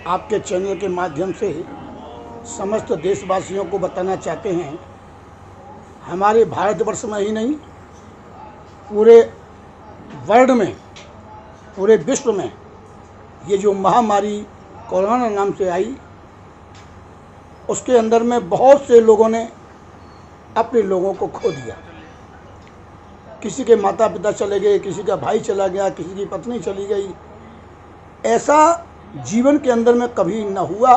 आपके चैनल के माध्यम से समस्त देशवासियों को बताना चाहते हैं, हमारे भारतवर्ष में ही नहीं पूरे वर्ल्ड में, पूरे विश्व में ये जो महामारी कोरोना नाम से आई, उसके अंदर में बहुत से लोगों ने अपने लोगों को खो दिया। किसी के माता पिता चले गए, किसी का भाई चला गया, किसी की पत्नी चली गई। ऐसा जीवन के अंदर में कभी न हुआ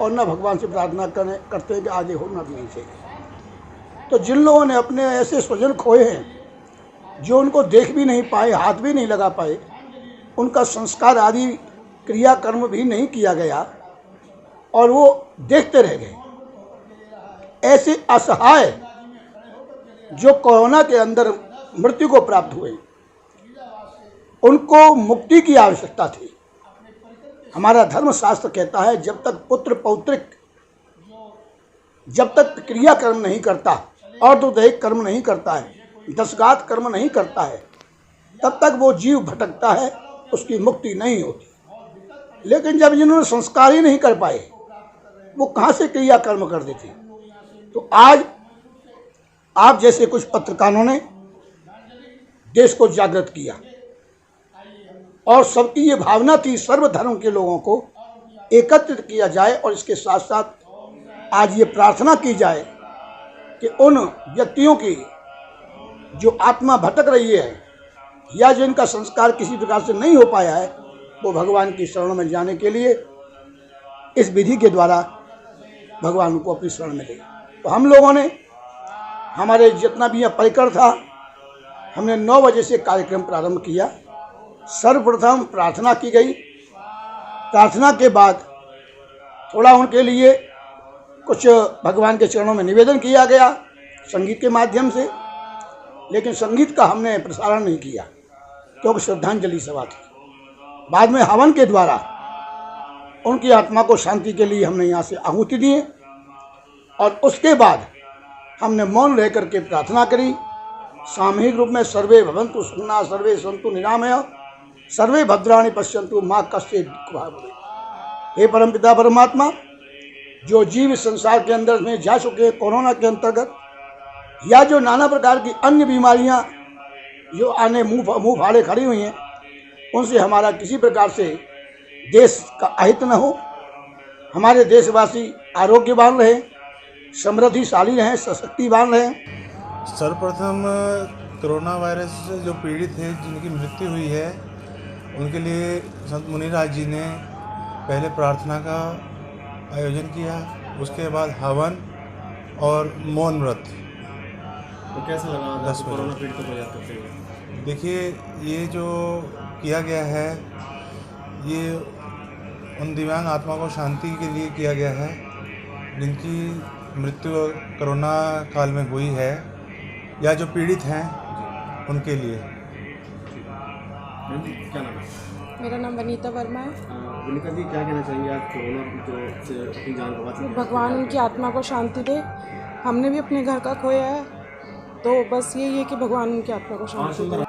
और न भगवान से प्रार्थना करते हैं कि आगे होना भी नहीं चाहिए। तो जिन लोगों ने अपने ऐसे स्वजन खोए हैं जो उनको देख भी नहीं पाए, हाथ भी नहीं लगा पाए, उनका संस्कार आदि क्रियाकर्म भी नहीं किया गया और वो देखते रह गए, ऐसे असहाय जो कोरोना के अंदर मृत्यु को प्राप्त हुए, उनको मुक्ति की आवश्यकता थी। हमारा धर्मशास्त्र कहता है जब तक पुत्र पौत्रिक, जब तक क्रियाकर्म नहीं करता और तो दैहिक कर्म नहीं करता है, दशगात कर्म नहीं करता है, तब तक वो जीव भटकता है, उसकी मुक्ति नहीं होती। लेकिन जब जिन्होंने संस्कार ही नहीं कर पाए, वो कहाँ से क्रियाकर्म कर देते। तो आज आप जैसे कुछ पत्रकारों ने देश को जागृत किया और सबकी ये भावना थी सर्वधर्म के लोगों को एकत्रित किया जाए, और इसके साथ साथ आज ये प्रार्थना की जाए कि उन व्यक्तियों की जो आत्मा भटक रही है या जिनका संस्कार किसी प्रकार से नहीं हो पाया है, वो भगवान की शरण में जाने के लिए इस विधि के द्वारा भगवान को अपनी शरण में ले। तो हम लोगों ने, हमारे जितना भी यह परिकर था, हमने 9 बजे से कार्यक्रम प्रारंभ किया। सर्वप्रथम प्रार्थना की गई। प्रार्थना के बाद थोड़ा उनके लिए कुछ भगवान के चरणों में निवेदन किया गया संगीत के माध्यम से, लेकिन संगीत का हमने प्रसारण नहीं किया क्योंकि श्रद्धांजलि सभा थी। बाद में हवन के द्वारा उनकी आत्मा को शांति के लिए हमने यहाँ से आहुति दिए और उसके बाद हमने मौन रह करके प्रार्थना करी। सामूहिक रूप में सर्वे भवन्तु सुखिनः, सर्वे सन्तु निरामया, सर्वे भद्राणि पश्यन्तु माँ कश्चित् दुःखभाग् भवेत्। हे परमपिता परमात्मा, जो जीव संसार के अंदर में जा चुके हैं कोरोना के अंतर्गत, या जो नाना प्रकार की अन्य बीमारियां जो आने मुंह फाड़े खड़ी हुई हैं, उनसे हमारा किसी प्रकार से देश का अहित न हो। हमारे देशवासी आरोग्यवान रहे, समृद्धिशाली रहें, सशक्तिवान रहें। सर्वप्रथम कोरोना वायरस से जो पीड़ित हैं, जिनकी मृत्यु हुई है, उनके लिए संत मुनिराज जी ने पहले प्रार्थना का आयोजन किया, उसके बाद हवन और मौन व्रत। तो कैसा लगा 10 कोरोना पीड़ितों को याद करते हुए? देखिए, ये जो किया गया है, ये उन दिव्यांग आत्मा को शांति के लिए किया गया है जिनकी मृत्यु कोरोना काल में हुई है या जो पीड़ित हैं उनके लिए। क्या नाम है? मेरा नाम वनीता वर्मा है। वनीता जी, क्या कहना चाहेंगे आज कोरोना से अपनी जान गंवा चुकी? भगवान उनकी आत्मा को शांति दे। हमने भी अपने घर का खोया है, तो बस यही है कि भगवान उनकी आत्मा को शांति दे।